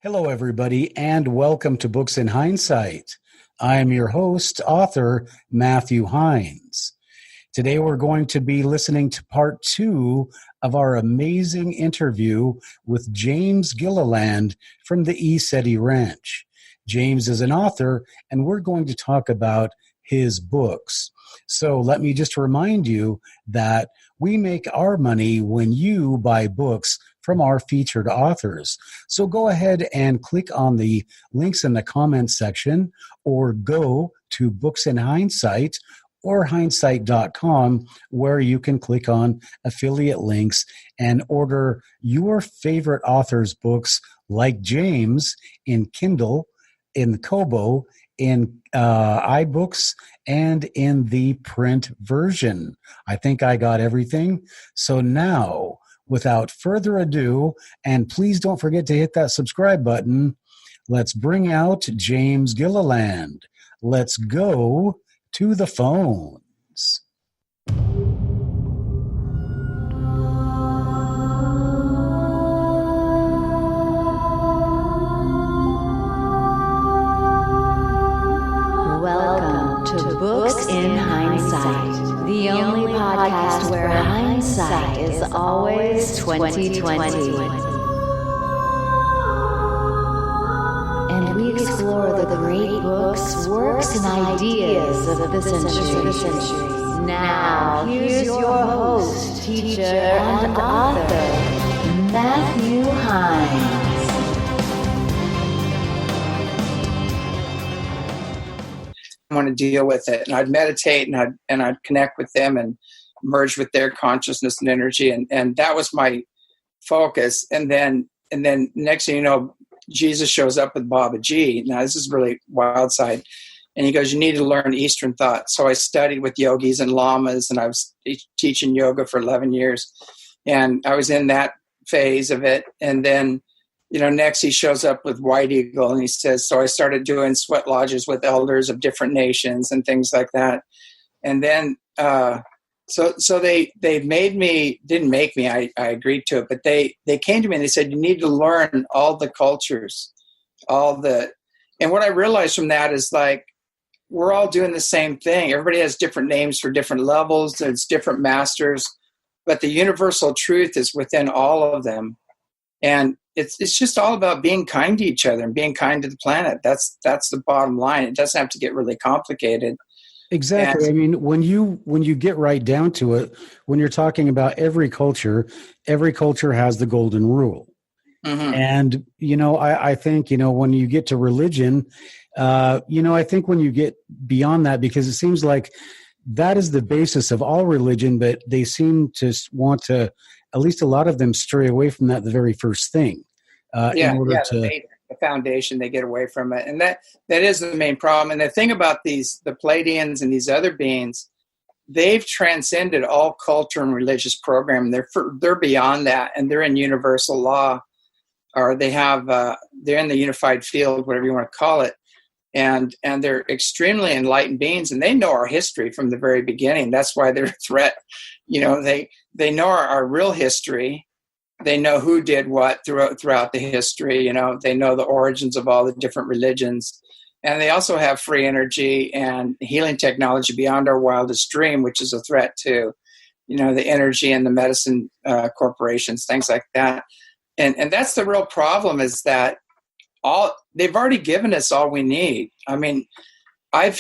Hello, everybody, and welcome to Books in Hindsight. I am your host, author Matthew Heines. Today, we're going to be listening to part 2 of our amazing interview with James Gilliland from the ECETI Ranch. James is an author, and we're going to talk about his books. So let me just remind you that we make our money when you buy books from our featured authors. So go ahead and click on the links in the comments section or go to Books in Hindsight or heinessight.com where you can click on affiliate links and order your favorite author's books like James in Kindle, in KOBO, in iBooks, and in the print version. I think I got everything. So now, without further ado, and please don't forget to hit that subscribe button, let's bring out James Gilliland. Let's go to the phones. Welcome to Books in Hindsight, the only podcast where hindsight is always 2020. And we explore the great books, works, and ideas of the century. Now, here's your host, teacher, and author, Matthew Heines. I want to deal with it, and I'd meditate, and I'd connect with them and merge with their consciousness and energy, and that was my focus. And then next thing you know, Jesus shows up with Baba G. Now this is really wild side, and he goes, "You need to learn Eastern thought." So I studied with yogis and lamas, and I was teaching yoga for 11 years, and I was in that phase of it. And then, next he shows up with White Eagle, and he says, so I started doing sweat lodges with elders of different nations and things like that. And then, so they made me, didn't make me, I agreed to it, but they came to me and they said, you need to learn all the cultures, and what I realized from that is like, we're all doing the same thing. Everybody has different names for different levels. There's different masters, but the universal truth is within all of them. And it's just all about being kind to each other and being kind to the planet. That's the bottom line. It doesn't have to get really complicated. Exactly. And, I mean, when you get right down to it, when you're talking about every culture has the golden rule. Mm-hmm. And, I think, when you get to religion, I think when you get beyond that, because it seems like that is the basis of all religion, but they seem to want to, at least a lot of them, stray away from that the very first thing. In order to the foundation, they get away from it, and that is the main problem. And the thing about the Pleiadians and these other beings, they've transcended all culture and religious programming. They're beyond that, and they're in universal law, or they're in the unified field, whatever you want to call it. And they're extremely enlightened beings, and they know our history from the very beginning. That's why they're a threat. They know our real history. They know who did what throughout the history. They know the origins of all the different religions. And they also have free energy and healing technology beyond our wildest dream, which is a threat to, the energy and the medicine corporations, things like that. And that's the real problem, is that they've already given us all we need. I mean, I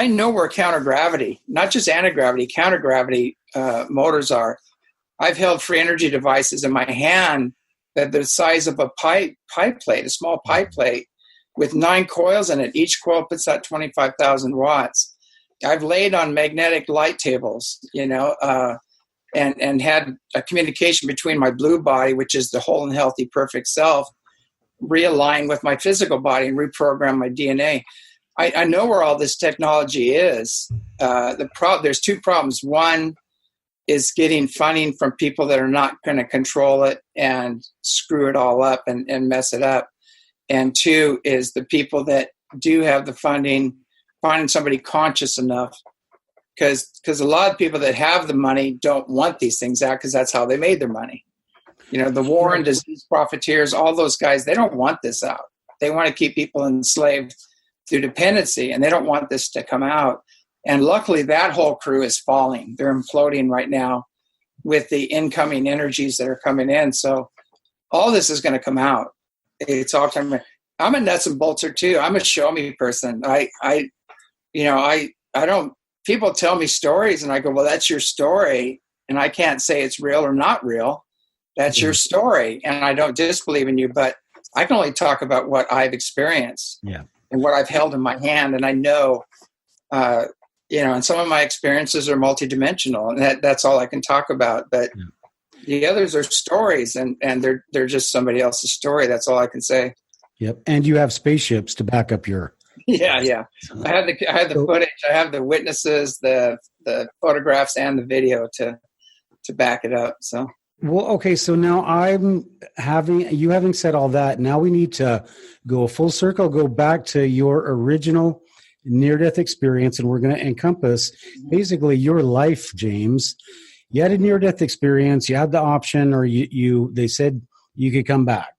know where countergravity, not just anti-gravity, countergravity motors are. I've held free energy devices in my hand that the size of a pipe plate, a small pipe plate, with 9 coils in it. Each coil puts out 25,000 watts. I've laid on magnetic light tables, and had a communication between my blue body, which is the whole and healthy perfect self, realign with my physical body and reprogram my DNA. I know where all this technology is. There's 2 problems. One is getting funding from people that are not going to control it and screw it all up and mess it up. And 2 is the people that do have the funding, finding somebody conscious enough, because a lot of people that have the money don't want these things out, because that's how they made their money. The war and disease profiteers, all those guys, they don't want this out. They want to keep people enslaved through dependency, and they don't want this to come out. And luckily, that whole crew is falling. They're imploding right now with the incoming energies that are coming in. So all this is going to come out. It's all coming. I'm a nuts and boltser too. I'm a show me person. I don't, people tell me stories and I go, well, that's your story. And I can't say it's real or not real. That's your story. And I don't disbelieve in you, but I can only talk about what I've experienced and what I've held in my hand. And I know, and some of my experiences are multidimensional, and that's all I can talk about. But the others are stories, and they're just somebody else's story. That's all I can say. Yep. And you have spaceships to back up your. Yeah. I have the footage. I have the witnesses, the photographs, and the video to back it up. So. Well, okay. So now having said all that, now we need to go full circle, go back to your original near-death experience, and we're going to encompass basically your life, James. You had a near-death experience. You had the option, or they said you could come back,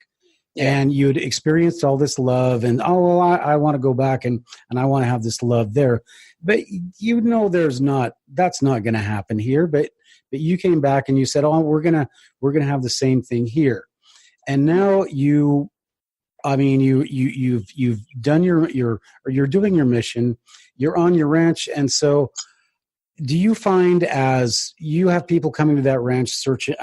and you'd experienced all this love, and I want to go back and I want to have this love there, but that's not going to happen here. But you came back and you said, we're gonna have the same thing here, and now you've done you're doing your mission, you're on your ranch. And so do you find, as you have people coming to that ranch searching,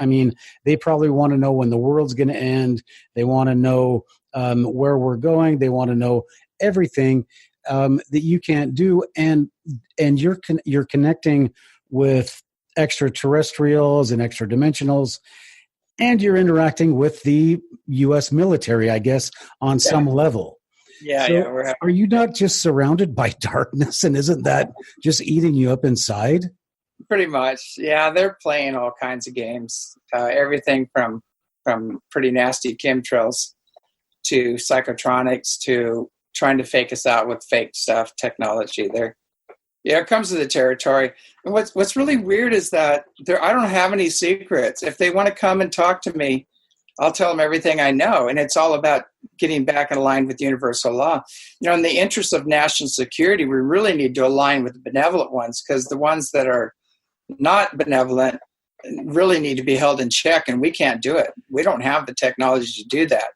they probably want to know when the world's going to end. They want to know where we're going. They want to know everything that you can't do. And you're connecting with extraterrestrials and extra dimensionals, and you're interacting with the U.S. military, I guess, on some level. Are you not just surrounded by darkness, and isn't that just eating you up inside? Pretty much. Yeah, they're playing all kinds of games. Everything from pretty nasty chemtrails to psychotronics to trying to fake us out with fake stuff, technology. It comes to the territory. And what's really weird is that I don't have any secrets. If they want to come and talk to me, I'll tell them everything I know. And it's all about getting back in line with universal law. In the interest of national security, we really need to align with the benevolent ones, because the ones that are not benevolent really need to be held in check, and we can't do it. We don't have the technology to do that.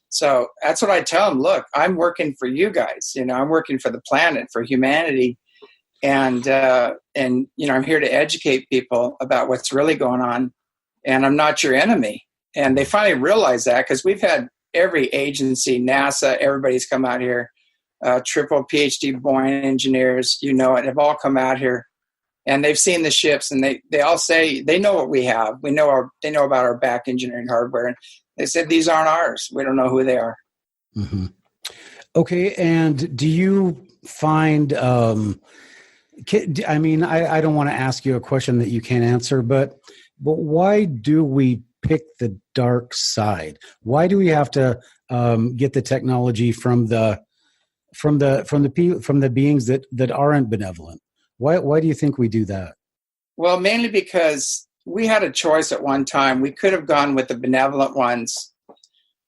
So that's what I tell them. Look, I'm working for you guys. I'm working for the planet, for humanity. And I'm here to educate people about what's really going on, and I'm not your enemy. And they finally realize that, because we've had every agency, NASA, everybody's come out here, triple PhD Boeing engineers, have all come out here, and they've seen the ships, and they all say they know what we have. They know about our back engineering hardware, and they said these aren't ours. We don't know who they are. Mm-hmm. Okay, and do you find? I don't want to ask you a question that you can't answer, but why do we pick the dark side? Why do we have to get the technology from the beings that aren't benevolent? Why do you think we do that? Well, mainly because we had a choice at one time. We could have gone with the benevolent ones,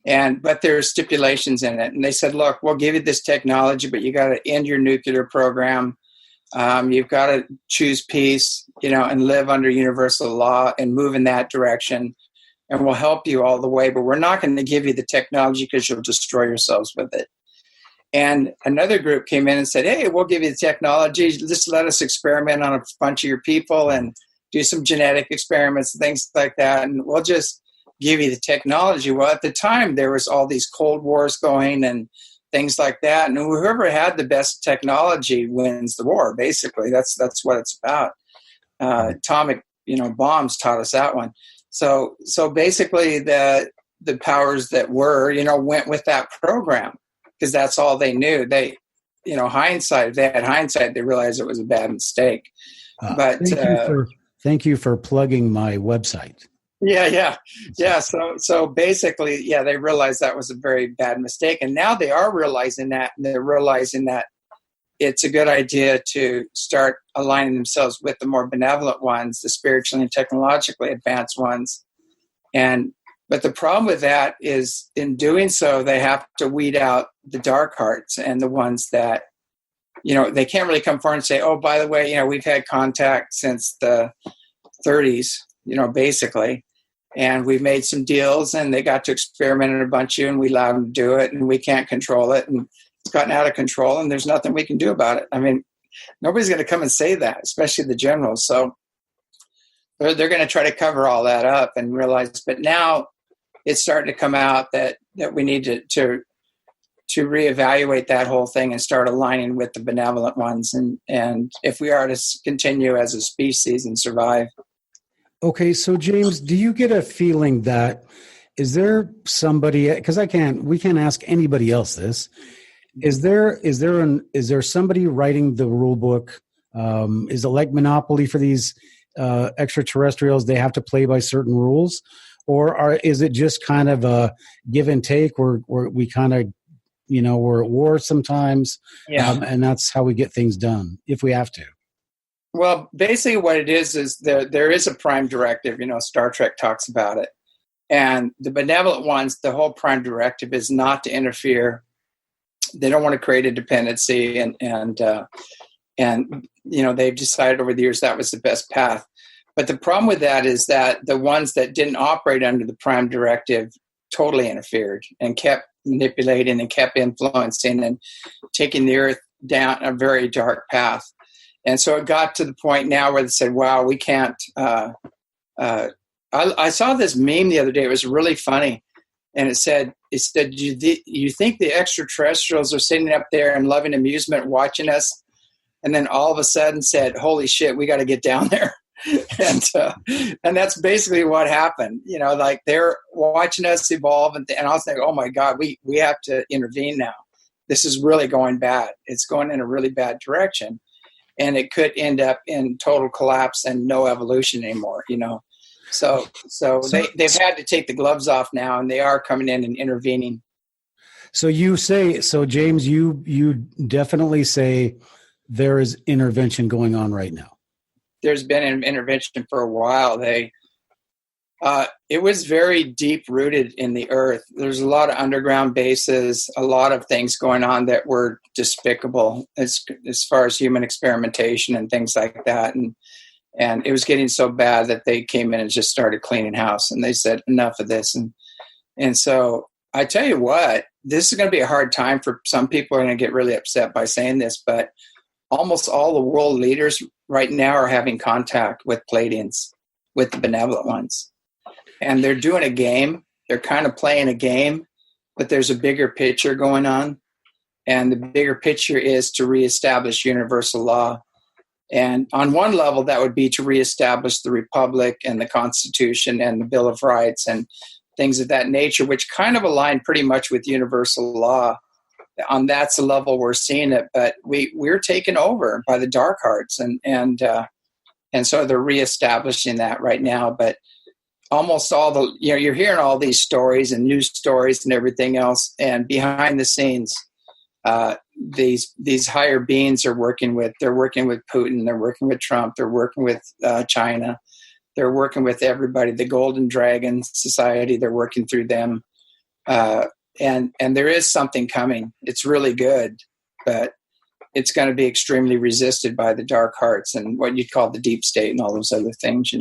but there's stipulations in it, and they said, "Look, we'll give you this technology, but you got to end your nuclear program. You've got to choose peace, and live under universal law and move in that direction. And we'll help you all the way, but we're not going to give you the technology because you'll destroy yourselves with it." And another group came in and said, "Hey, we'll give you the technology. Just let us experiment on a bunch of your people and do some genetic experiments and things like that. And we'll just give you the technology." Well, at the time, there was all these Cold Wars going and things like that. And whoever had the best technology wins the war, basically. That's what it's about. Atomic, bombs taught us that one. So basically the powers that were, went with that program because that's all they knew. They, hindsight, if they had hindsight, they realized it was a bad mistake. But thank you for plugging my website. Yeah. So basically, they realized that was a very bad mistake. And now they are realizing that, and they're realizing that it's a good idea to start aligning themselves with the more benevolent ones, the spiritually and technologically advanced ones. And But the problem with that is, in doing so, they have to weed out the dark hearts and the ones that, they can't really come forward and say, oh, by the way, we've had contact since the 30s, basically. And we've made some deals, and they got to experiment on a bunch of you, and we allowed them to do it, and we can't control it. And it's gotten out of control, and there's nothing we can do about it. I mean, nobody's going to come and say that, especially the generals. So they're going to try to cover all that up and realize, but now it's starting to come out that we need to reevaluate that whole thing and start aligning with the benevolent ones. And if we are to continue as a species and survive. Okay. So James, do you get a feeling that, is there somebody, because we can't ask anybody else this. Is there somebody writing the rule book? Is it like Monopoly for these extraterrestrials? They have to play by certain rules, or is it just kind of a give and take where we kind of, we're at war sometimes, and that's how we get things done if we have to? Well, basically what it is there is a prime directive. Star Trek talks about it, and the benevolent ones, the whole prime directive is not to interfere. They don't want to create a dependency, and they've decided over the years that was the best path. But the problem with that is that the ones that didn't operate under the prime directive totally interfered and kept manipulating and kept influencing and taking the Earth down a very dark path. And so it got to the point now where they said, wow, we can't. I saw this meme the other day. It was really funny. And it said, you think the extraterrestrials are sitting up there in loving amusement watching us? And then all of a sudden said, holy shit, we got to get down there. And that's basically what happened. Like they're watching us evolve. And I was like, oh my God, we have to intervene now. This is really going bad. It's going in a really bad direction. And it could end up in total collapse and no evolution anymore, So they've had to take the gloves off now, and they are coming in and intervening. So James, you definitely say there is intervention going on right now. There's been an intervention for a while. It was very deep rooted in the earth. There's a lot of underground bases, a lot of things going on that were despicable as far as human experimentation and things like that. And it was getting so bad that they came in and just started cleaning house, and they said, enough of this. And so I tell you what, this is going to be a hard time for some people are going to get really upset by saying this, but almost all the world leaders right now are having contact with Pleiadians, with the benevolent ones. And they're doing a game. They're kind of playing a game, but there's a bigger picture going on. And the bigger picture is to reestablish universal law. And on one level, that would be to reestablish the Republic and the Constitution and the Bill of Rights and things of that nature, which kind of align pretty much with universal law. On that's the level we're seeing it, but we're taken over by the dark hearts, and so they're reestablishing that right now. But almost all the you're hearing all these stories and news stories and everything else, and behind the scenes, these higher beings are working with Putin, they're working with Trump, they're working with China, they're working with everybody. The Golden Dragon Society, they're working through them. And there is something coming. It's really good, but it's going to be extremely resisted by the dark hearts and what you'd call the deep state and all those other things,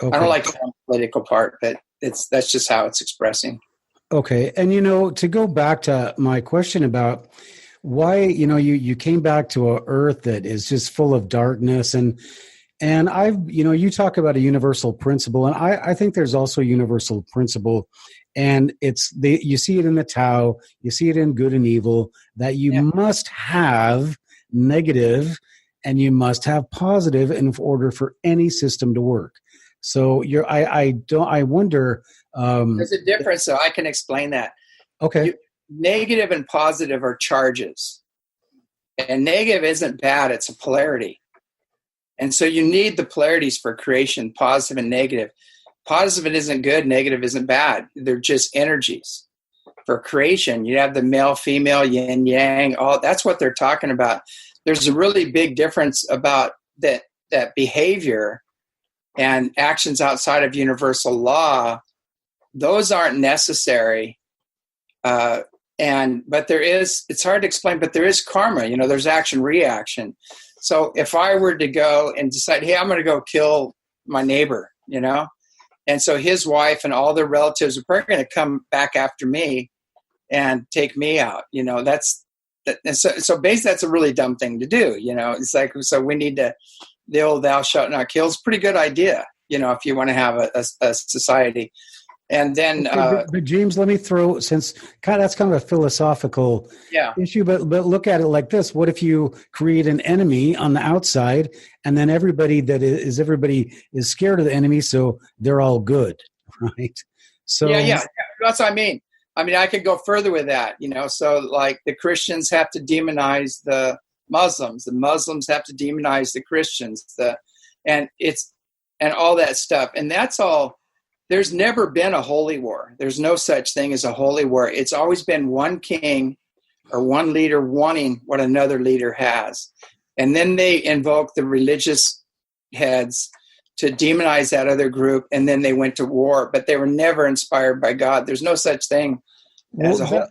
Okay. I don't like the political part, but that's just how it's expressing. Okay. And, to go back to my question about why, you came back to a earth that is just full of darkness, and you talk about a universal principle, and I think there's also a universal principle. And you see it in the Tao, you see it in good and evil, that you must have negative and you must have positive in order for any system to work. So I wonder. There's a difference, so I can explain that. Okay. Negative and positive are charges. And negative isn't bad, it's a polarity. And so you need the polarities for creation, positive and negative. Positive isn't good, negative isn't bad. They're just energies. For creation, you have the male, female, yin, yang, all that's what they're talking about. There's a really big difference about that behavior and actions outside of universal law those aren't necessary. But it's hard to explain, but there is karma, there's action reaction. So if I were to go and decide, hey, I'm going to go kill my neighbor, and so his wife and all their relatives are probably going to come back after me and take me out, so basically that's a really dumb thing to do. It's like, so we need the old thou shalt not kill is a pretty good idea, if you want to have a society. And then, but James, let me throw, since that's kind of a philosophical issue, but look at it like this: what if you create an enemy on the outside, and then everybody is scared of the enemy, so they're all good, right? So yeah, that's what I mean. I could go further with that, So like the Christians have to demonize the Muslims have to demonize the Christians, and all that stuff, and that's all. There's never been a holy war. There's no such thing as a holy war. It's always been one king or one leader wanting what another leader has. And then they invoke the religious heads to demonize that other group, and then they went to war. But they were never inspired by God. There's no such thing as a holy.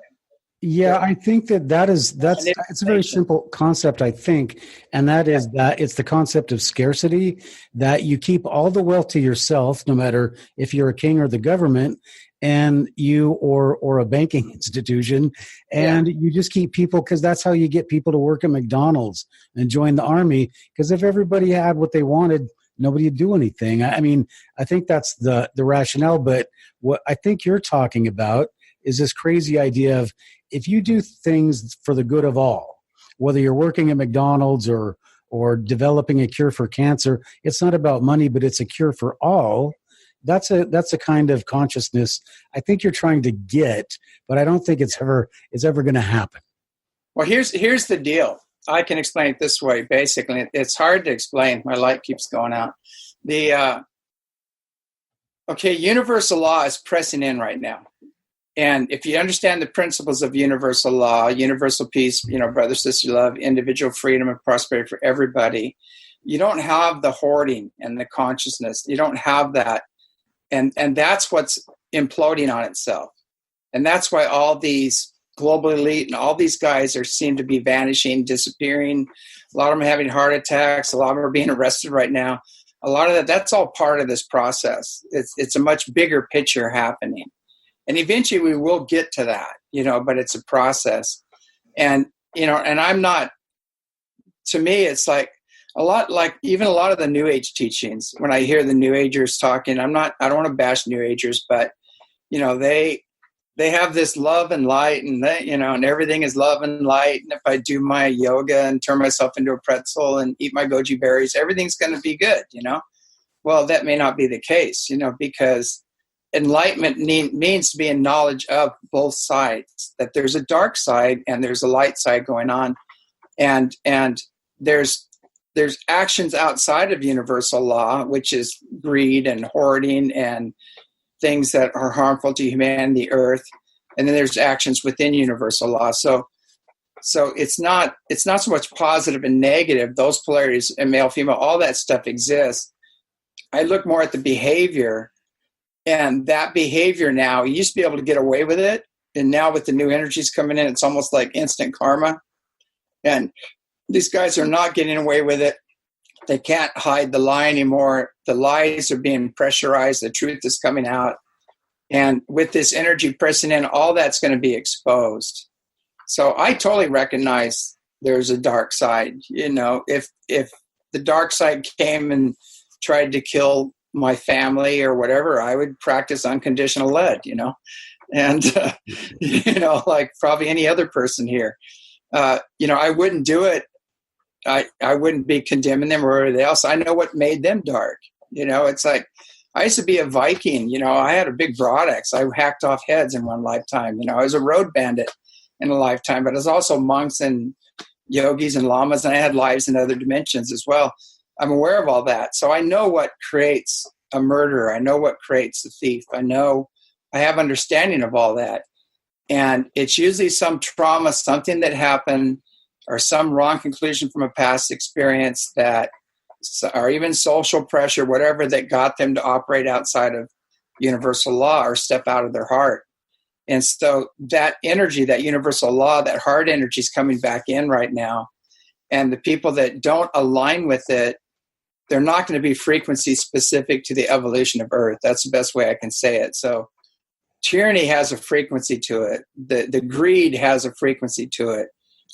Yeah, I think it's a very simple concept, I think, and that is that it's the concept of scarcity, that you keep all the wealth to yourself, no matter if you're a king or the government, and you or a banking institution, and you just keep people, because that's how you get people to work at McDonald's and join the army, because if everybody had what they wanted, nobody would do anything. I think that's the rationale, but what I think you're talking about is this crazy idea of, if you do things for the good of all, whether you're working at McDonald's or developing a cure for cancer, it's not about money, but it's a cure for all. That's a kind of consciousness I think you're trying to get, but I don't think it's ever going to happen. Well, here's the deal. I can explain it this way. Basically, it's hard to explain. My light keeps going out. Universal law is pressing in right now. And if you understand the principles of universal law, universal peace, brother, sister love, individual freedom and prosperity for everybody, you don't have the hoarding and the consciousness. You don't have that. And that's what's imploding on itself. And that's why all these global elite and all these guys seem to be vanishing, disappearing. A lot of them are having heart attacks. A lot of them are being arrested right now. A lot of that's all part of this process. It's a much bigger picture happening. And eventually we will get to that, but it's a process. And, and I'm not, to me, it's like a lot of the New Age teachings, when I hear the New Agers talking, I don't want to bash New Agers, but, they have this love and light, and and everything is love and light. And if I do my yoga and turn myself into a pretzel and eat my goji berries, everything's going to be good, Well, that may not be the case, because enlightenment means to be in knowledge of both sides, that there's a dark side and there's a light side going on. And there's actions outside of universal law, which is greed and hoarding and things that are harmful to humanity, the earth. And then there's actions within universal law. So it's not so much positive and negative. Those polarities, and male, female, all that stuff exists. I look more at the behavior. And that behavior now, you used to be able to get away with it. And now with the new energies coming in, it's almost like instant karma. And these guys are not getting away with it. They can't hide the lie anymore. The lies are being pressurized. The truth is coming out. And with this energy pressing in, all that's going to be exposed. So I totally recognize there's a dark side. If the dark side came and tried to kill my family or whatever, I would practice unconditional lead, and, like probably any other person here, I wouldn't do it. I wouldn't be condemning them or anything else. I know what made them dark. It's like, I used to be a Viking, I had a big broad axe. I hacked off heads in one lifetime. I was a road bandit in a lifetime, but I was also monks and yogis and lamas, and I had lives in other dimensions as well. I'm aware of all that. So I know what creates a murderer. I know what creates a thief. I have understanding of all that. And it's usually some trauma, something that happened, or some wrong conclusion from a past experience or even social pressure, whatever, that got them to operate outside of universal law or step out of their heart. And so that energy, that universal law, that heart energy is coming back in right now. And the people that don't align with it, they're not going to be frequency specific to the evolution of Earth. That's the best way I can say it. So tyranny has a frequency to it. The greed has a frequency to it.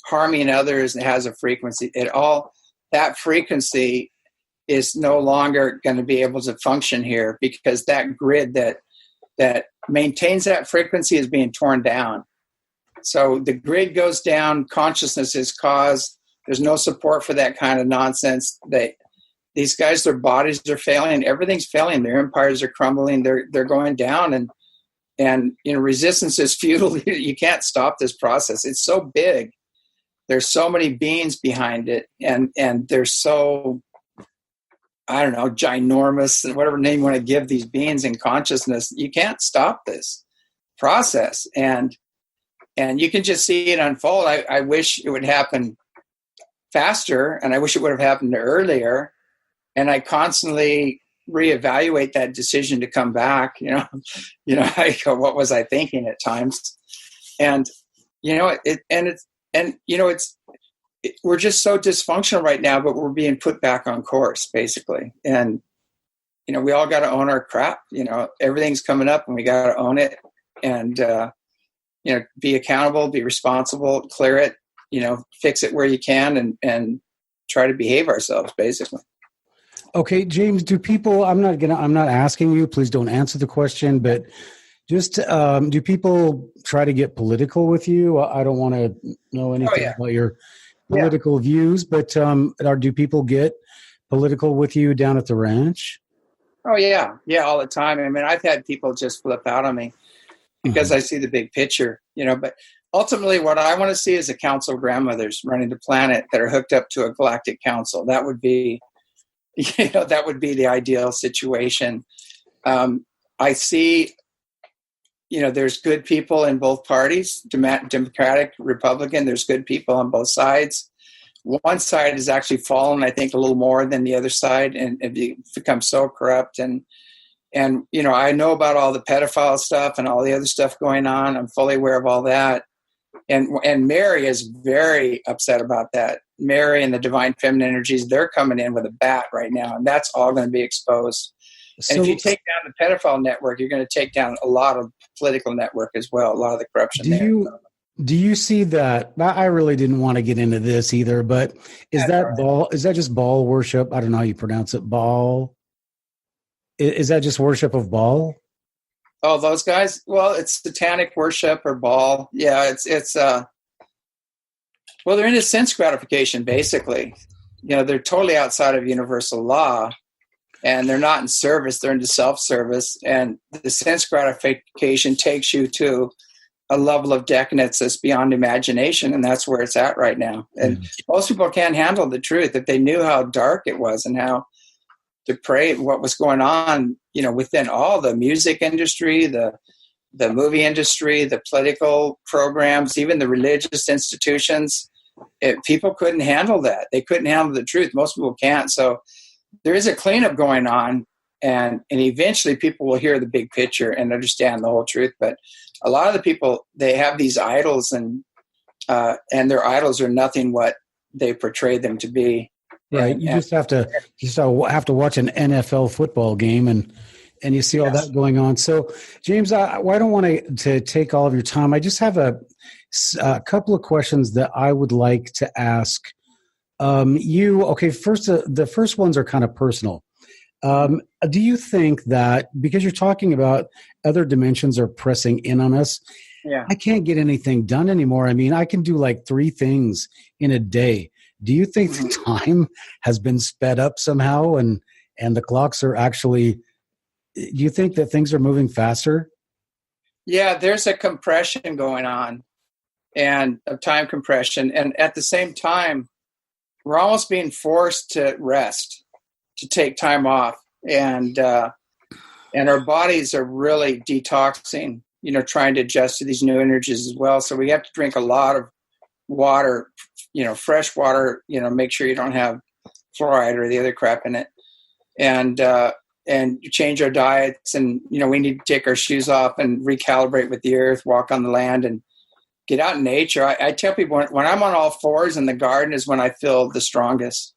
Harming others has a frequency. That frequency is no longer going to be able to function here, because that grid that maintains that frequency is being torn down. So the grid goes down, consciousness is caused. There's no support for that kind of nonsense. These guys, their bodies are failing. Everything's failing. Their empires are crumbling. They're going down, and resistance is futile. You can't stop this process. It's so big. There's so many beings behind it, and they're so, I don't know, ginormous, and whatever name you want to give these beings in consciousness. You can't stop this process, and you can just see it unfold. I wish it would happen faster, and I wish it would have happened earlier. And I constantly reevaluate that decision to come back. I go, what was I thinking at times? And we're just so dysfunctional right now, but we're being put back on course, basically. And we all got to own our crap. Everything's coming up, and we got to own it, and be accountable, be responsible, clear it, fix it where you can, and try to behave ourselves, basically. Okay, James, do people, I'm not asking you, please don't answer the question, but just, do people try to get political with you? I don't want to know anything about your political views, but do people get political with you down at the ranch? Oh, yeah. Yeah, all the time. I mean, I've had people just flip out on me because I see the big picture, but ultimately what I want to see is a council of grandmothers running the planet that are hooked up to a galactic council. That would be the ideal situation. I see, there's good people in both parties, Democratic, Republican. There's good people on both sides. One side has actually fallen, I think, a little more than the other side, and it's become so corrupt. And I know about all the pedophile stuff and all the other stuff going on. I'm fully aware of all that. And Mary is very upset about that. Mary and the divine feminine energies, they're coming in with a bat right now, and that's all going to be exposed. And if you take down the pedophile network, you're going to take down a lot of political network as well, a lot of the corruption Do you see that? I really didn't want to get into this either, but is that just Baal worship? I don't know how you pronounce it. Baal? Is that just worship of Baal? Oh, those guys? Well, it's satanic worship or Baal. Yeah, they're into sense gratification, basically. They're totally outside of universal law, and they're not in service. They're into self-service, and the sense gratification takes you to a level of decadence that's beyond imagination, and that's where it's at right now. And most people can't handle the truth. If they knew how dark it was and how depraved what was going on, within all the music industry, the movie industry, the political programs, even the religious institutions, people couldn't handle that. They couldn't handle the truth. Most people can't. So there is a cleanup going on, and eventually people will hear the big picture and understand the whole truth. But a lot of the people, they have these idols, and their idols are nothing what they portray them to be. Right. You just have to watch an NFL football game and you see all that going on. So, James, I don't want to take all of your time. I just have a couple of questions that I would like to ask you. Okay, first, the first ones are kind of personal. Do you think that because you're talking about other dimensions are pressing in on us, I can't get anything done anymore? I mean, I can do like 3 things in a day. Do you think the time has been sped up somehow and the clocks are actually, do you think that things are moving faster? Yeah, there's a compression going on, and a time compression. And at the same time, we're almost being forced to rest, to take time off. And our bodies are really detoxing, trying to adjust to these new energies as well. So we have to drink a lot of water, fresh water, make sure you don't have fluoride or the other crap in it. And change our diets, and we need to take our shoes off and recalibrate with the earth, walk on the land, and get out in nature. I tell people when I'm on all fours in the garden is when I feel the strongest.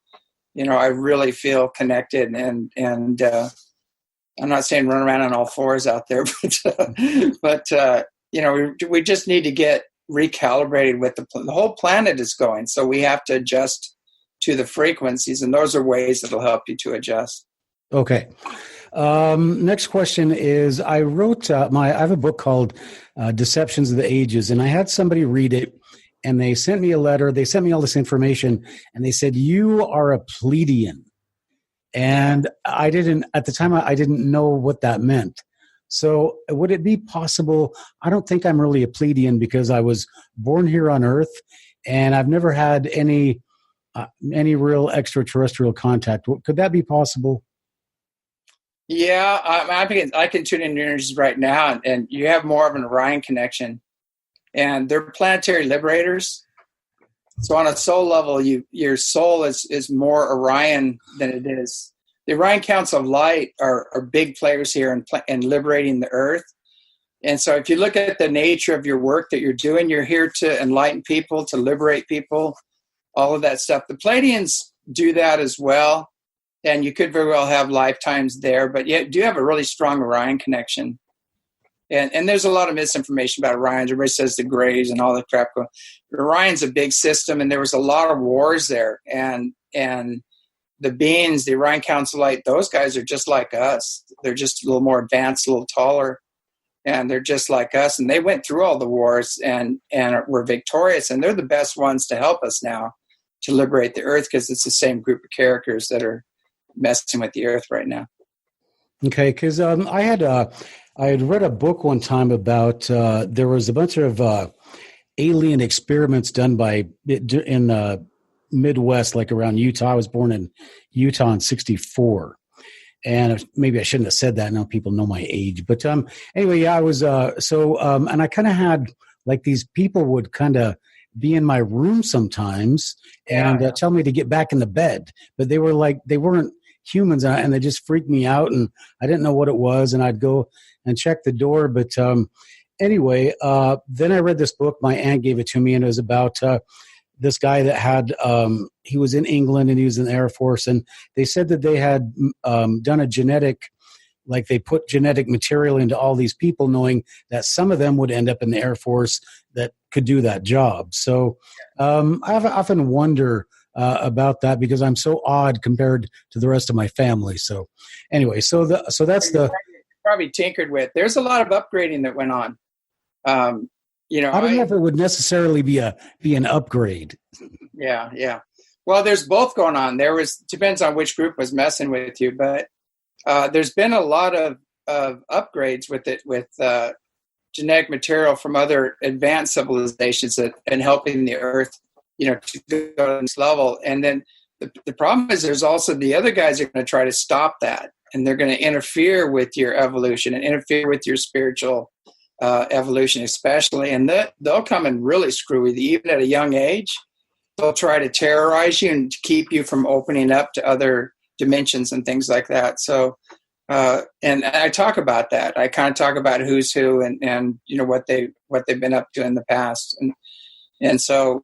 I really feel connected, and I'm not saying run around on all fours out there, but we just need to get recalibrated with the whole planet is going. So we have to adjust to the frequencies, and those are ways that'll help you to adjust. Okay. Next question is, I have a book called Deceptions of the Ages, and I had somebody read it, and they sent me a letter. They sent me all this information, and they said, you are a Pleiadian. And at the time, I didn't know what that meant. So would it be possible, I don't think I'm really a Pleiadian because I was born here on Earth, and I've never had any real extraterrestrial contact. Could that be possible? Yeah, I can tune in energies right now, and you have more of an Orion connection. And they're planetary liberators. So on a soul level, your soul is more Orion than it is. The Orion Council of Light are big players here in liberating the Earth. And so if you look at the nature of your work that you're doing, you're here to enlighten people, to liberate people, all of that stuff. The Pleiadians do that as well. And you could very well have lifetimes there, but you do have a really strong Orion connection. And there's a lot of misinformation about Orion. Everybody says the Greys and all the crap. Orion's a big system, and there was a lot of wars there. And the beings, the Orion Council Light, those guys are just like us. They're just a little more advanced, a little taller, and they're just like us. And they went through all the wars and were victorious. And they're the best ones to help us now to liberate the Earth, because it's the same group of characters that are messing with the Earth right now. Okay, because I had read a book one time about there was a bunch of alien experiments done in Midwest, like around Utah. I was born in Utah in '64, and maybe I shouldn't have said that. Now people know my age, but anyway, yeah, I was and I kind of had like these people would kind of be in my room sometimes and tell me to get back in the bed, but they weren't humans, and they just freaked me out, and I didn't know what it was, and I'd go and check the door. But anyway, then I read this book. My aunt gave it to me, and it was about this guy that had he was in England, and he was in the Air Force, and they said that they had done a genetic, like they put genetic material into all these people, knowing that some of them would end up in the Air Force that could do that job. So I often wonder about that, because I'm so odd compared to the rest of my family. So anyway, so that's the probably tinkered with. There's a lot of upgrading that went on. I don't know if it would necessarily be an upgrade. Yeah. Well, there's both going on. Depends on which group was messing with you, but there's been a lot of upgrades with it, with genetic material from other advanced civilizations that have been helping the Earth, to go to this level. And then the problem is there's also the other guys are going to try to stop that, and they're going to interfere with your evolution and interfere with your spiritual evolution especially. And they'll come and really screw with you, even at a young age. They'll try to terrorize you and keep you from opening up to other dimensions and things like that. So, and I talk about that. I kind of talk about who's who and what they've been up to in the past. And so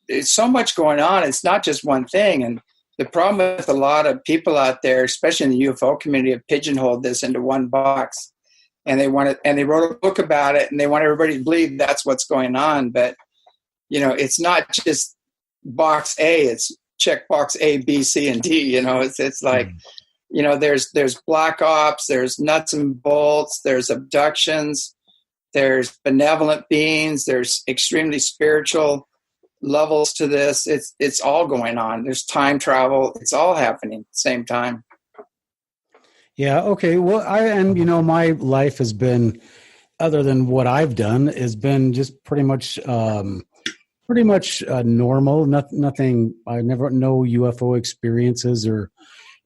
it's so much going on. It's not just one thing. And the problem with a lot of people out there, especially in the UFO community, have pigeonholed this into one box, and they wrote a book about it, and they want everybody to believe that's what's going on. But it's not just box A; it's check box A, B, C, and D. It's like there's black ops, there's nuts and bolts, there's abductions, there's benevolent beings, there's extremely spiritual levels to this. It's all going on. There's time travel. It's all happening at the same time. Yeah. Okay. Well, my life has been, other than what I've done, has been just pretty much normal. Nothing. I never no UFO experiences or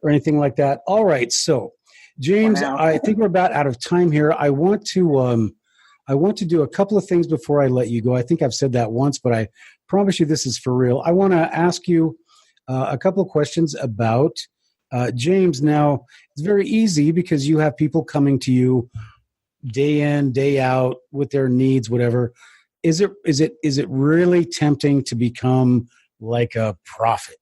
anything like that. All right. So, James, I think we're about out of time here. I want to do a couple of things before I let you go. I think I've said that once, but I promise you this is for real. I want to ask you a couple of questions about James, now it's very easy because you have people coming to you day in, day out with their needs, whatever. Is it really tempting to become like a prophet?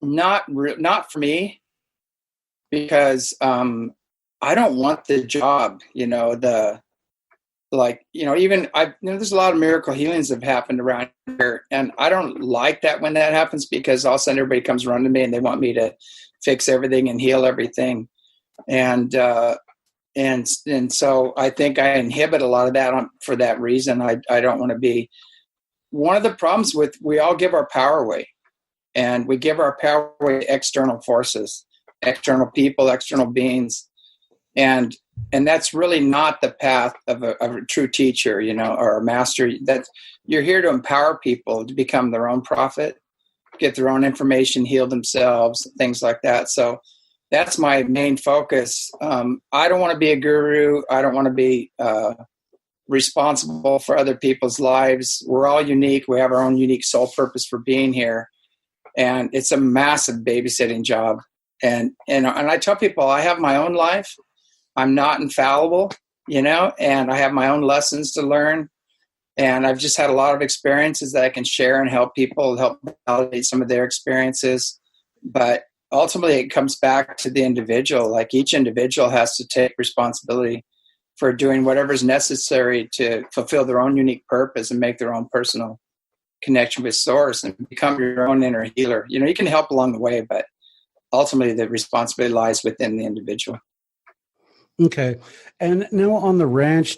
Not for me, because I don't want the job. Even there's a lot of miracle healings that have happened around here, and I don't like that when that happens, because all of a sudden everybody comes running to me and they want me to fix everything and heal everything, and so I think I inhibit a lot of that for that reason. I don't want to be. One of the problems we all give our power away, and we give our power away to external forces, external people, external beings, and that's really not the path of a true teacher, or a master. That you're here to empower people to become their own prophet, get their own information, heal themselves, things like that. So that's my main focus. I don't want to be a guru. I don't want to be responsible for other people's lives. We're all unique. We have our own unique soul purpose for being here, and it's a massive babysitting job. And I tell people I have my own life. I'm not infallible, and I have my own lessons to learn. And I've just had a lot of experiences that I can share and help people, help validate some of their experiences. But ultimately, it comes back to the individual. Like, each individual has to take responsibility for doing whatever's necessary to fulfill their own unique purpose and make their own personal connection with Source and become your own inner healer. You can help along the way, but ultimately the responsibility lies within the individual. Okay. And now on the ranch,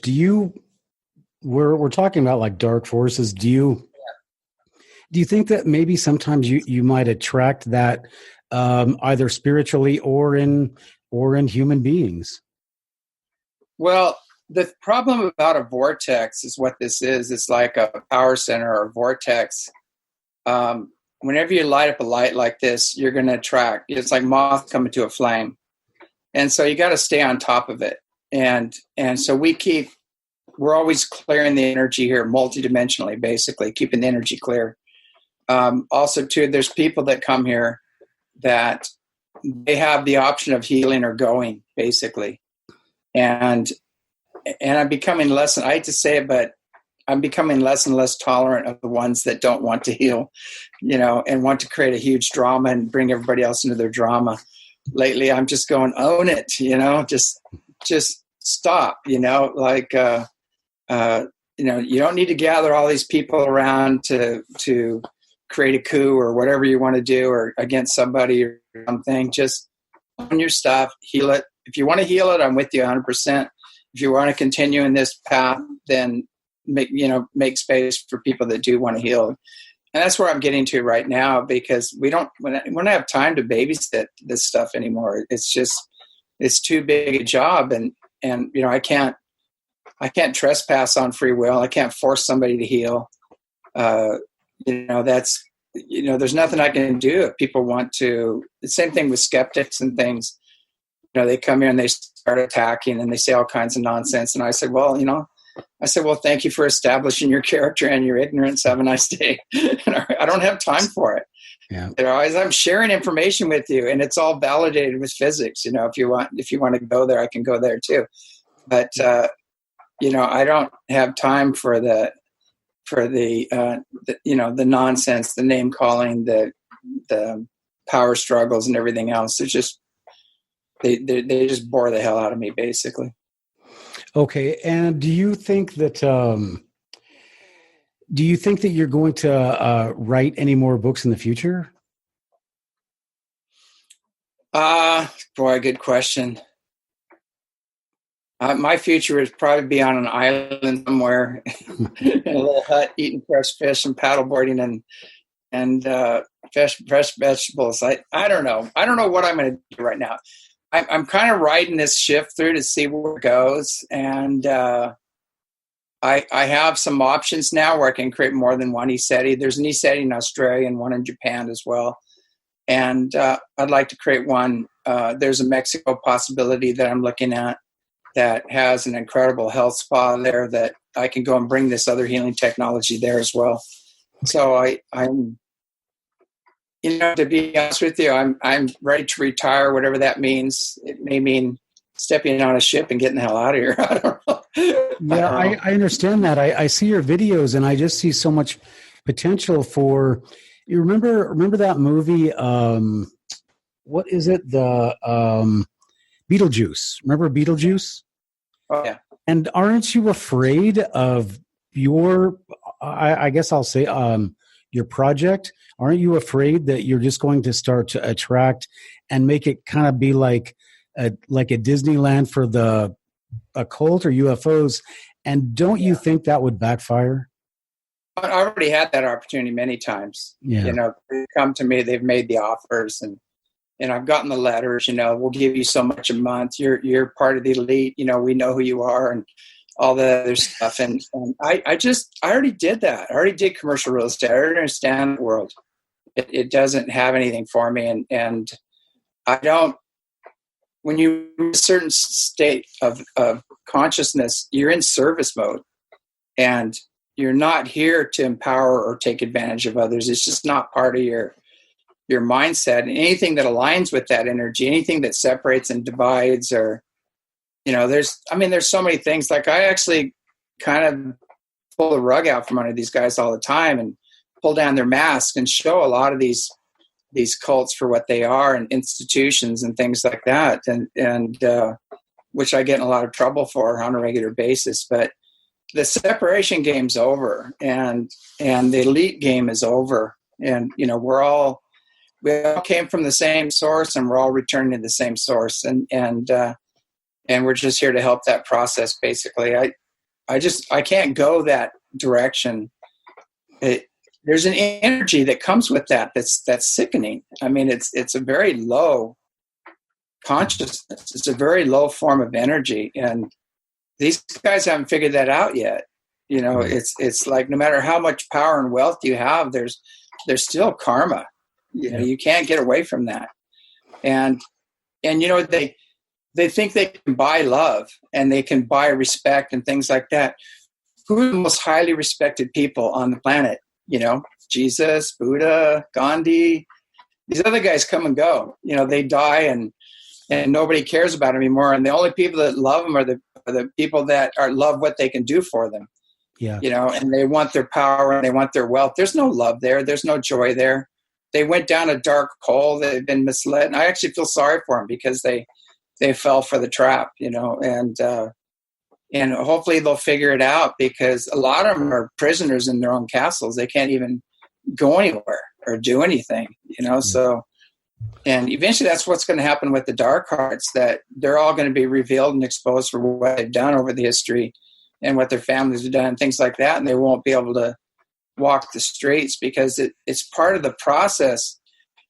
we're talking about like dark forces. Do you think that maybe sometimes you might attract that either spiritually or in human beings? Well, the problem about a vortex is what this is. It's like a power center or a vortex. Whenever you light up a light like this, you're going to attract. It's like moth coming to a flame. And so you got to stay on top of it. And so we're always clearing the energy here multidimensionally, basically, keeping the energy clear. Also, too, there's people that come here that they have the option of healing or going, basically. And I'm becoming less, and I hate to say it, but I'm becoming less and less tolerant of the ones that don't want to heal, and want to create a huge drama and bring everybody else into their drama. Lately, I'm just going, own it, just stop, you don't need to gather all these people around to create a coup or whatever you want to do, or against somebody or something. Just own your stuff, heal it. If you want to heal it, I'm with you 100%. If you want to continue in this path, then make space for people that do want to heal. And that's where I'm getting to right now, because we don't have time to babysit this stuff anymore. It's too big a job, and I can't trespass on free will. I can't force somebody to heal. There's nothing I can do if people want to. The same thing with skeptics and things. They come here and they start attacking and they say all kinds of nonsense. And I said, well, thank you for establishing your character and your ignorance. Have a nice day. I don't have time for it. Yeah. I'm sharing information with you, and it's all validated with physics. If you want to go there, I can go there too. But I don't have time for the nonsense, the name calling, the power struggles, and everything else. It's just they just bore the hell out of me, basically. Okay, and do you think that you're going to write any more books in the future? Boy, good question. My future is probably be on an island somewhere, in a little hut, eating fresh fish and paddleboarding and fresh vegetables. I don't know. I don't know what I'm going to do right now. I'm kind of riding this shift through to see where it goes. And I have some options now where I can create more than one ECETI. There's an ECETI in Australia and one in Japan as well. And I'd like to create one. There's a Mexico possibility that I'm looking at that has an incredible health spa there that I can go and bring this other healing technology there as well. So To be honest with you, I'm ready to retire, whatever that means. It may mean stepping on a ship and getting the hell out of here. I don't know. Yeah, I understand that. I see your videos, and I just see so much potential for. You remember that movie? What is it? The Beetlejuice. Remember Beetlejuice? Oh yeah. And aren't you afraid of your? I guess I'll say your project. Aren't you afraid that you're just going to start to attract and make it kind of be like a Disneyland for the occult or UFOs? And don't you think that would backfire? I already had that opportunity many times. Yeah. They come to me, they've made the offers, and I've gotten the letters. We'll give you so much a month. You're part of the elite. We know who you are, and all the other stuff. And I already did that. I already did commercial real estate. I already understand the world. It doesn't have anything for me, and I don't. When you're in a certain state of consciousness, you're in service mode, and you're not here to empower or take advantage of others. It's just not part of your mindset. And anything that aligns with that energy, anything that separates and divides, or there's so many things. Like, I actually kind of pull the rug out from under these guys all the time and pull down their masks and show a lot of these cults for what they are, and institutions and things like that, and which I get in a lot of trouble for on a regular basis. But the separation game's over, and the elite game is over, and we all came from the same source, and we're all returning to the same source, and we're just here to help that process. Basically, I can't go that direction. There's an energy that comes with that's sickening. I mean, it's a very low consciousness. It's a very low form of energy, and these guys haven't figured that out yet. It's like, no matter how much power and wealth you have, there's still karma. You can't get away from that. And they think they can buy love, and they can buy respect and things like that. Who are the most highly respected people on the planet? Jesus, Buddha, Gandhi. These other guys come and go. They die, and nobody cares about them anymore. And the only people that love them are the people that love what they can do for them. Yeah. And they want their power, and they want their wealth. There's no love there. There's no joy there. They went down a dark hole. They've been misled. And I actually feel sorry for them, because they fell for the trap, and hopefully they'll figure it out, because a lot of them are prisoners in their own castles. They can't even go anywhere or do anything, So, and eventually that's what's going to happen with the dark hearts, that they're all going to be revealed and exposed for what they've done over the history and what their families have done and things like that. And they won't be able to walk the streets, because it's part of the process.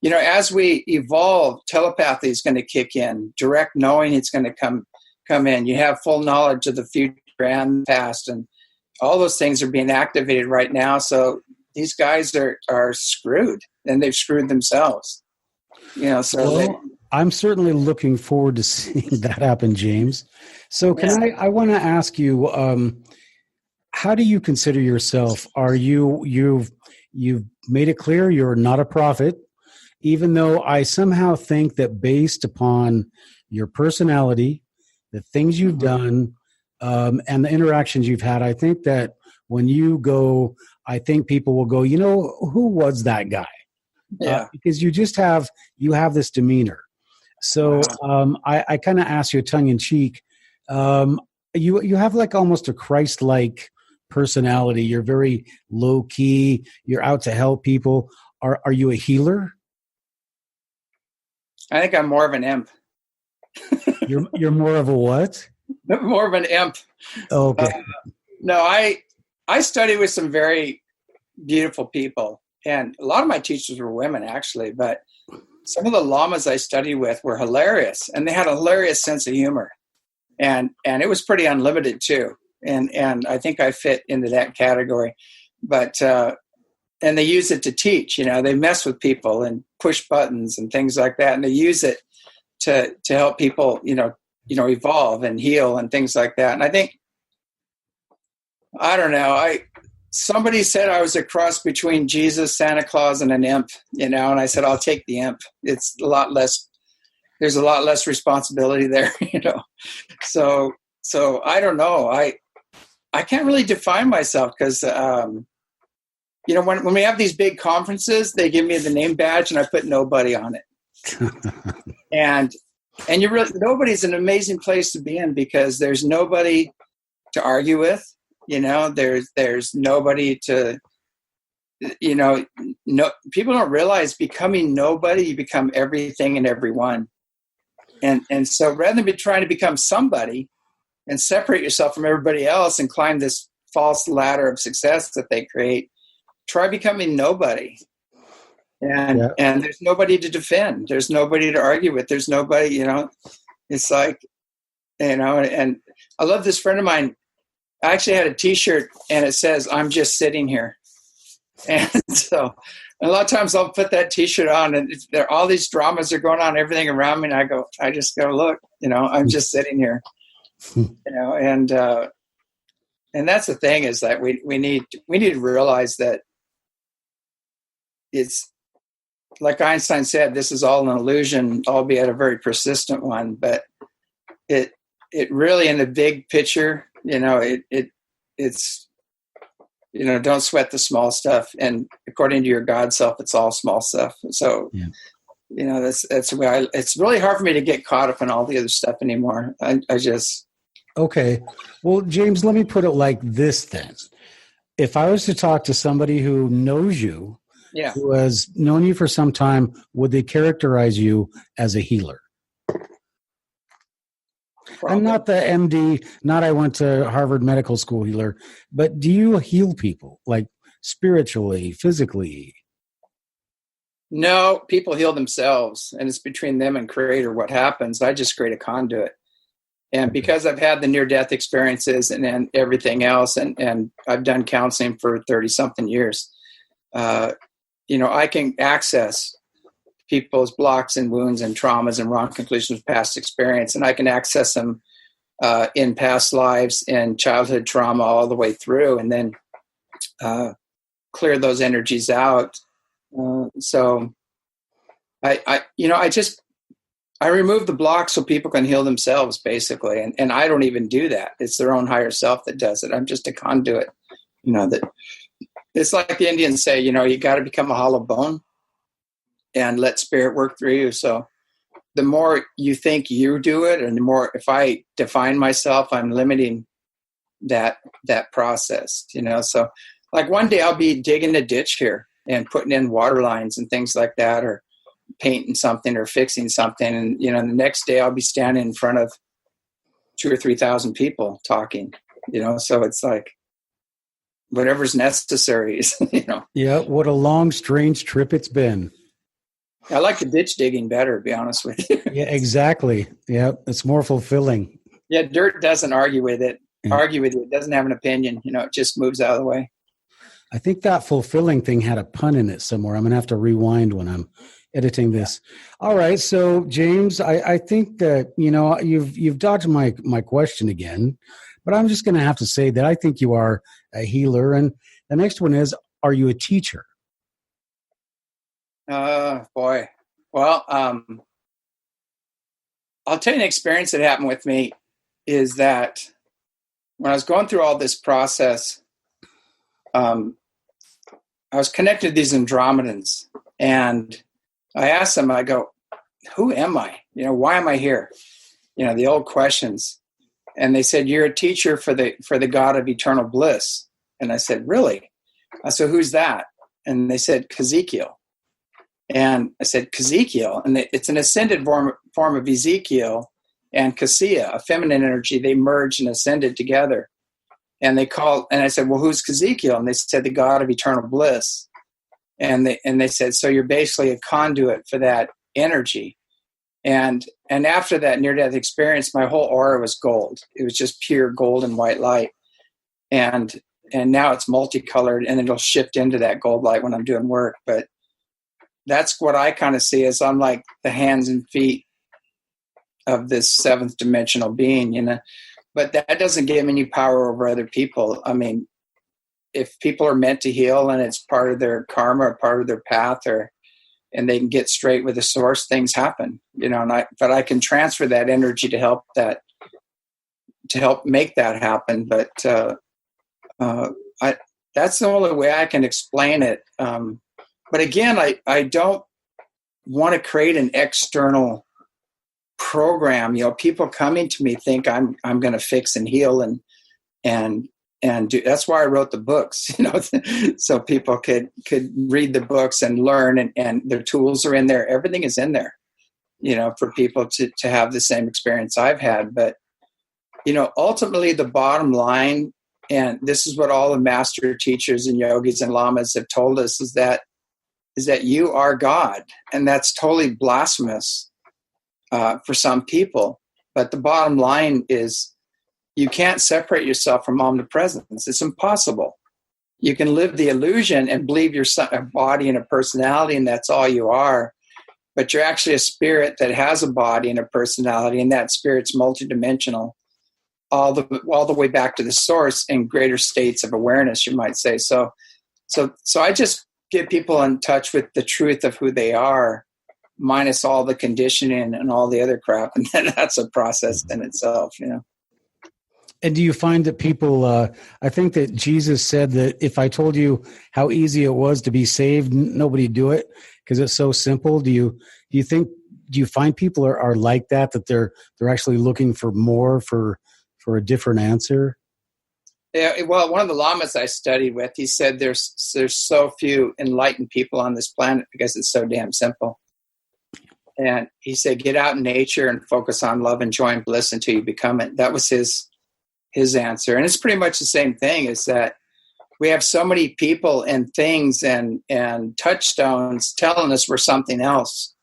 As we evolve, telepathy is going to kick in. Direct knowing, it's going to come in. You have full knowledge of the future and past, and all those things are being activated right now. So these guys are screwed, and they've screwed themselves. I'm certainly looking forward to seeing that happen, James. So I want to ask you, how do you consider yourself? Are you've made it clear you're not a prophet, even though I somehow think that based upon your personality, the things you've done, and the interactions you've had, I think that when you go, I think people will go, who was that guy? Yeah. Because you have this demeanor. So I kind of ask you tongue in cheek, you have like almost a Christ-like personality. You're very low key. You're out to help people. Are you a healer? I think I'm more of an imp. You're more of a what? More of an imp. Okay. No, I studied with some very beautiful people, and a lot of my teachers were women, actually. But some of the lamas I studied with were hilarious, and they had a hilarious sense of humor, and it was pretty unlimited too. And I think I fit into that category. But and they use it to teach. They mess with people and push buttons and things like that, and they use it to help people, evolve and heal and things like that. And I think, I don't know, somebody said I was a cross between Jesus, Santa Claus, and an imp, and I said, I'll take the imp. It's a lot less, there's a lot less responsibility there, So I don't know. I can't really define myself because, when we have these big conferences, they give me the name badge and I put nobody on it. and nobody's an amazing place to be in because there's nobody to argue with. There's nobody to, people don't realize becoming nobody, you become everything and everyone. And so rather than be trying to become somebody and separate yourself from everybody else and climb this false ladder of success that they create, try becoming nobody. And there's nobody to defend. There's nobody to argue with. There's nobody, it's like, and I love this friend of mine. I actually had a t-shirt and it says, I'm just sitting here. And so a lot of times I'll put that t-shirt on and there all these dramas are going on, everything around me. And I just go, look, I'm just sitting here, and that's the thing is that we need to realize that it's like Einstein said, this is all an illusion, albeit a very persistent one, but it really in the big picture, it's don't sweat the small stuff. And according to your God self, it's all small stuff. So, that's the way it's really hard for me to get caught up in all the other stuff anymore. I just. Okay. Well, James, let me put it like this then. If I was to talk to somebody who knows you, who has known you for some time, would they characterize you as a healer? Probably. I'm not the MD, not I went to Harvard Medical School healer, but do you heal people, like spiritually, physically? No, people heal themselves, and it's between them and Creator what happens. I just create a conduit. And because I've had the near-death experiences and everything else, and I've done counseling for 30-something years, I can access people's blocks and wounds and traumas and wrong conclusions of past experience, and I can access them in past lives and childhood trauma all the way through, and then clear those energies out. So I remove the blocks so people can heal themselves, basically, and I don't even do that. It's their own higher self that does it. I'm just a conduit. That it's like the Indians say, you got to become a hollow bone and let spirit work through you. So the more you think you do it, and the more, if I define myself, I'm limiting that process, So like one day I'll be digging a ditch here and putting in water lines and things like that, or painting something or fixing something. And, the next day I'll be standing in front of 2,000 or 3,000 people talking, so it's like whatever's necessary, Yeah. What a long, strange trip it's been. I like the ditch digging better, to be honest with you. Yeah, exactly. Yeah. It's more fulfilling. Yeah. Dirt doesn't argue with it. It doesn't have an opinion, it just moves out of the way. I think that fulfilling thing had a pun in it somewhere. I'm going to have to rewind when I'm editing this. All right. So James, I think that, you've dodged my question again, but I'm just going to have to say that I think you are a healer. And the next one is, are you a teacher? Boy. Well, I'll tell you an experience that happened with me is that when I was going through all this process, I was connected to these Andromedans, and I asked them, I go, who am I? Why am I here? The old questions. And they said, you're a teacher for the God of eternal bliss. And I said, really? I said, who's that? And they said, Ezekiel. And I said, Ezekiel. And it's an ascended form of Ezekiel and Cassia, a feminine energy. They merged and ascended together. And I said, well, who's Ezekiel? And they said, the God of eternal bliss. And they said, so you're basically a conduit for that energy. And after that near-death experience, my whole aura was gold. It was just pure gold and white light. And now it's multicolored, and it'll shift into that gold light when I'm doing work. But that's what I kind of see as I'm like the hands and feet of this seventh dimensional being, But that doesn't give me any power over other people. I mean, if people are meant to heal and it's part of their karma or part of their path, and they can get straight with the source, things happen, but I can transfer that energy to help make that happen. But that's the only way I can explain it. But again, I don't want to create an external program. People coming to me think I'm going to fix and heal and do. That's why I wrote the books, so people could read the books and learn, and their tools are in there. Everything is in there, for people to have the same experience I've had. But, ultimately the bottom line, and this is what all the master teachers and yogis and lamas have told us, is that you are God. And that's totally blasphemous for some people. But the bottom line is, you can't separate yourself from omnipresence. It's impossible. You can live the illusion and believe you're a body and a personality, and that's all you are. But you're actually a spirit that has a body and a personality, and that spirit's multidimensional, all the way back to the source in greater states of awareness, you might say. So I just get people in touch with the truth of who they are, minus all the conditioning and all the other crap, and then that's a process in itself, And do you find that people, I think that Jesus said that if I told you how easy it was to be saved, nobody'd do it because it's so simple. Do you find people are like that they're actually looking for more, for a different answer? Yeah, well, one of the lamas I studied with, he said there's so few enlightened people on this planet because it's so damn simple. And he said, get out in nature and focus on love and joy and bliss until you become it. That was his answer. And it's pretty much the same thing, is that we have so many people and things and touchstones telling us we're something else.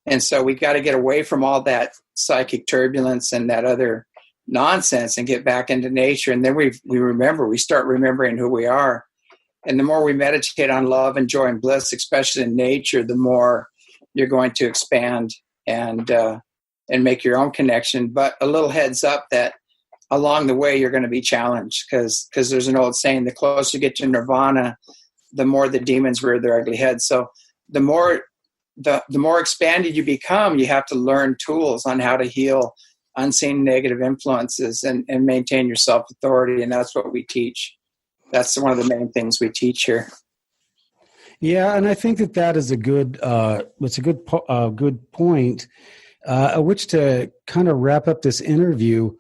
And so we got to get away from all that psychic turbulence and that other nonsense and get back into nature. And then we start remembering who we are. And the more we meditate on love and joy and bliss, especially in nature, the more you're going to expand and make your own connection. But a little heads up that along the way, you're going to be challenged because there's an old saying, the closer you get to nirvana, the more the demons rear their ugly heads. So the more expanded you become, you have to learn tools on how to heal unseen negative influences and maintain your self-authority. And that's what we teach. That's one of the main things we teach here. Yeah, and I think that is a good point, which to kind of wrap up this interview.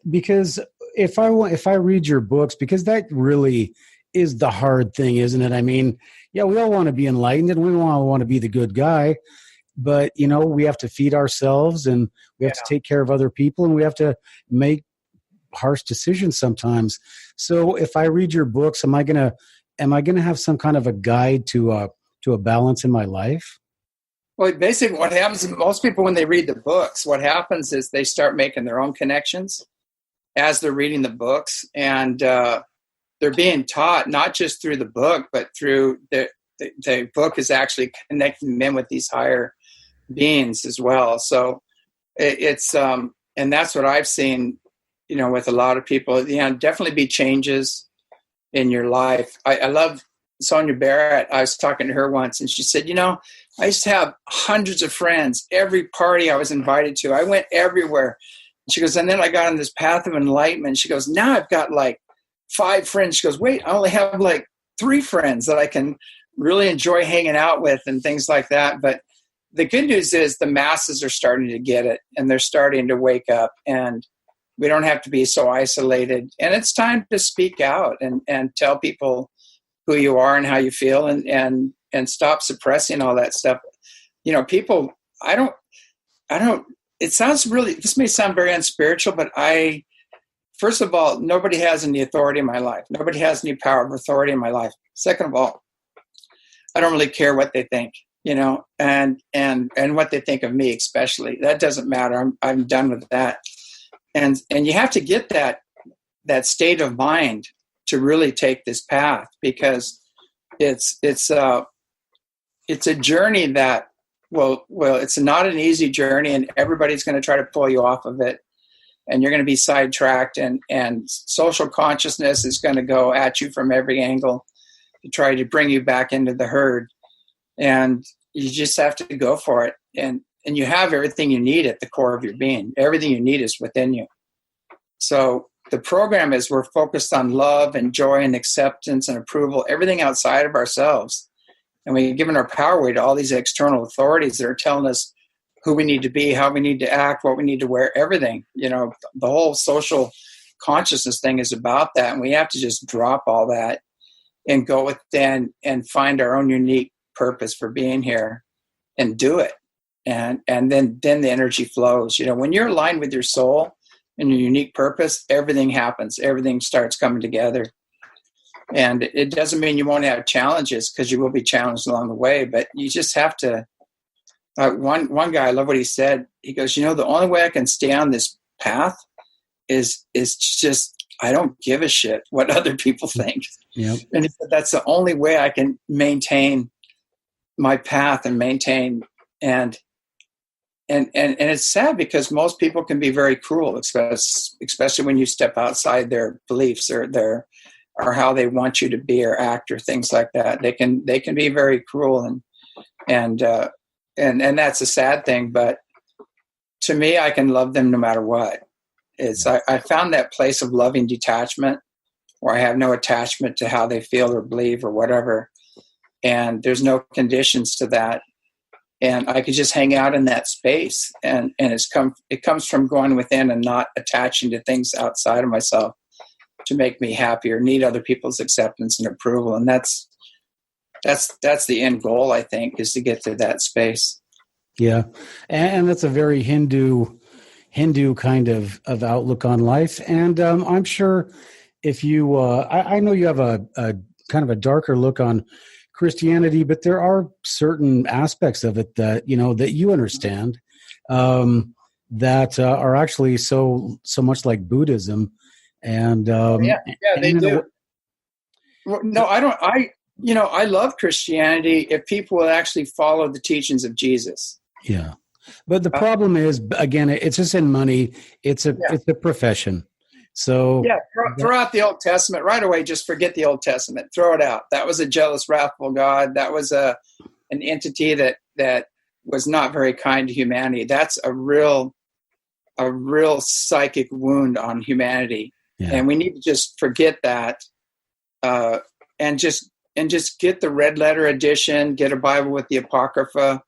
Because if I read your books, because that really is the hard thing, isn't it? I mean, yeah, we all want to be enlightened and we all want to be the good guy, but we have to feed ourselves and we have to take care of other people and we have to make harsh decisions sometimes. So if I read your books, am I going to have some kind of a guide to a balance in my life? Well, basically what happens, most people when they read the books, what happens is they start making their own connections as they're reading the books. And they're being taught not just through the book, but through the book is actually connecting them with these higher beings as well. So it's, and that's what I've seen, with a lot of people, definitely be changes in your life. I love Sonia Barrett. I was talking to her once and she said, I used to have hundreds of friends. Every party I was invited to, I went everywhere. She goes, and then I got on this path of enlightenment. She goes, now I've got like 5 friends. She goes, wait, I only have like 3 friends that I can really enjoy hanging out with and things like that. But the good news is the masses are starting to get it and they're starting to wake up and we don't have to be so isolated. And it's time to speak out and tell people who you are and how you feel and stop suppressing all that stuff. People, I don't, it sounds really, this may sound very unspiritual, but first of all, nobody has any authority in my life. Nobody has any power of authority in my life. Second of all, I don't really care what they think, and what they think of me, especially. That doesn't matter. I'm done with that. And you have to get that state of mind to really take this path, because it's a journey that, well, it's not an easy journey, and everybody's going to try to pull you off of it. and you're going to be sidetracked, and social consciousness is going to go at you from every angle to try to bring you back into the herd. And you just have to go for it. And you have everything you need at the core of your being. Everything you need is within you. So the program is we're focused on love and joy and acceptance and approval, everything outside of ourselves. And we've given our power away to all these external authorities that are telling us who we need to be, how we need to act, what we need to wear, everything. You know, the whole social consciousness thing is about that. And we have to just drop all that and go within and find our own unique purpose for being here and do it. And then the energy flows. You know, when you're aligned with your soul and your unique purpose, everything happens. Everything starts coming together. And it doesn't mean you won't have challenges, because you will be challenged along the way, but you just have to. One guy, I love what he said. He goes, you know, the only way I can stay on this path is just, I don't give a shit what other people think. Yep. And he said, that's the only way I can maintain my path and maintain. And it's sad, because most people can be very cruel, especially when you step outside their beliefs or how they want you to be or act or things like that. They can be very cruel, and that's a sad thing. But to me, I can love them no matter what. I found that place of loving detachment where I have no attachment to how they feel or believe or whatever, and there's no conditions to that. And I could just hang out in that space, and it comes from going within and not attaching to things outside of myself to make me happy or need other people's acceptance and approval. And that's the end goal, I think, is to get to that space. Yeah, and that's a very Hindu kind of outlook on life. And I'm sure if you, I know you have a kind of a darker look on Christianity, but there are certain aspects of it that you understand that are actually so much like Buddhism. And they do. No, I don't. I love Christianity if people will actually follow the teachings of Jesus. Yeah, but the problem is, again, it's just in money. It's a profession. So throw out the Old Testament right away. Just forget the Old Testament. Throw it out. That was a jealous, wrathful God. That was an entity that was not very kind to humanity. That's a real psychic wound on humanity, and we need to just forget that, and just get the red letter edition. Get a Bible with the Apocrypha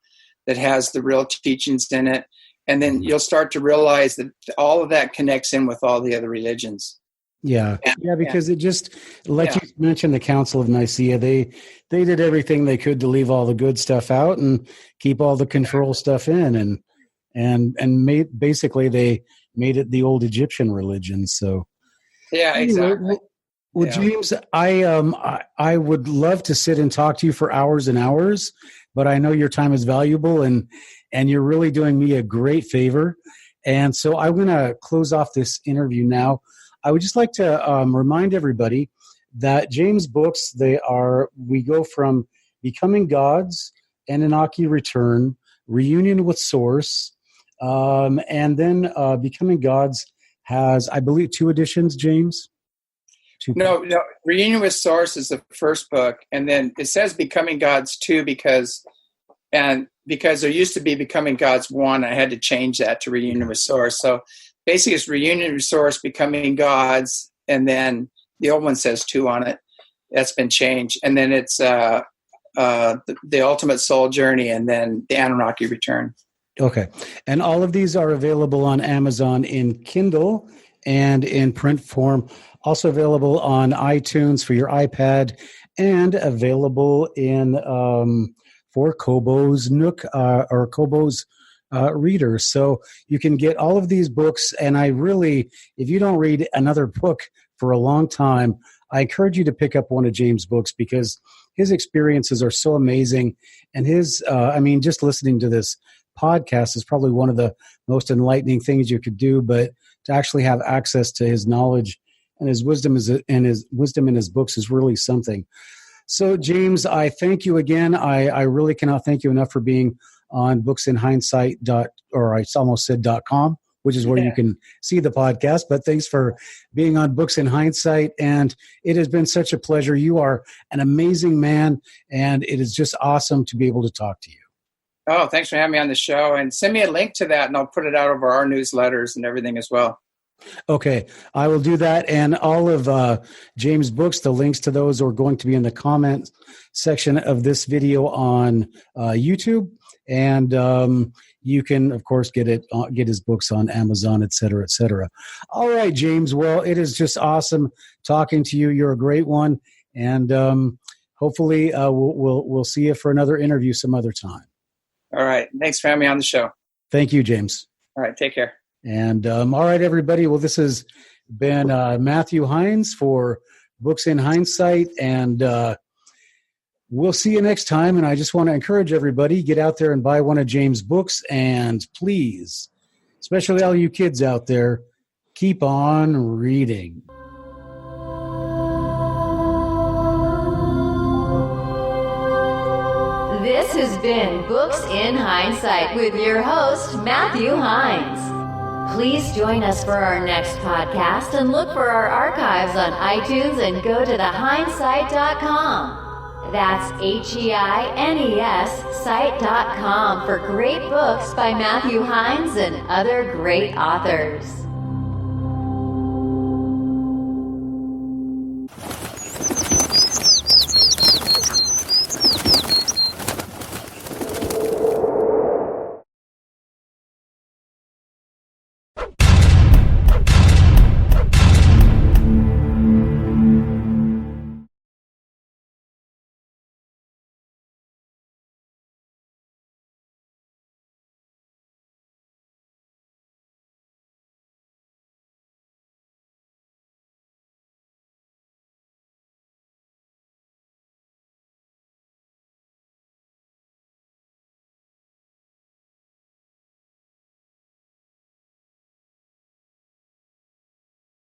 that has the real teachings in it. And then you'll start to realize that all of that connects in with all the other religions. Yeah, because it just, like you mentioned, the Council of Nicaea, they did everything they could to leave all the good stuff out and keep all the control stuff in, and basically they made it the old Egyptian religion. So exactly. Well, James, I would love to sit and talk to you for hours and hours, but I know your time is valuable, and you're really doing me a great favor. And so I'm going to close off this interview now. I would just like to remind everybody that James' books, we go from Becoming Gods, Annunaki Return, Reunion with Source, and then Becoming Gods has, I believe, 2 editions, James? No, Reunion with Source is the first book, and then it says Becoming Gods 2 because there used to be Becoming Gods 1. I had to change that to Reunion with Source. So basically it's Reunion with Source, Becoming Gods, and then the old one says 2 on it. That's been changed. And then it's the Ultimate Soul Journey, and then the Annunaki Return. Okay. And all of these are available on Amazon in Kindle and in print form. Also available on iTunes for your iPad, and available in for KOBO's Nook or KOBO's readers. So you can get all of these books. And I really, if you don't read another book for a long time, I encourage you to pick up one of James' books, because his experiences are so amazing. And his, just listening to this podcast is probably one of the most enlightening things you could do. But to actually have access to his knowledge and his wisdom in his books is really something. So, James, I thank you again. I really cannot thank you enough for being on booksinhindsight.com, which is where you can see the podcast. But thanks for being on Books in Hindsight. And it has been such a pleasure. You are an amazing man, and it is just awesome to be able to talk to you. Oh, thanks for having me on the show. And send me a link to that, and I'll put it out over our newsletters and everything as well. Okay, I will do that. And all of James' books, the links to those are going to be in the comment section of this video on YouTube. And you can, of course, get his books on Amazon, et cetera, et cetera. All right, James. Well, it is just awesome talking to you. You're a great one. And hopefully we'll see you for another interview some other time. All right. Thanks for having me on the show. Thank you, James. All right. Take care. And all right, everybody. Well, this has been Matthew Heins for Books in Hindsight, and we'll see you next time. And I just want to encourage everybody, get out there and buy one of James' books, and please, especially all you kids out there, keep on reading. This has been Books in Hindsight with your host, Matthew Heins. Please join us for our next podcast and look for our archives on iTunes and go to theheinessight.com. That's HEINES site.com for great books by Matthew Heins and other great authors.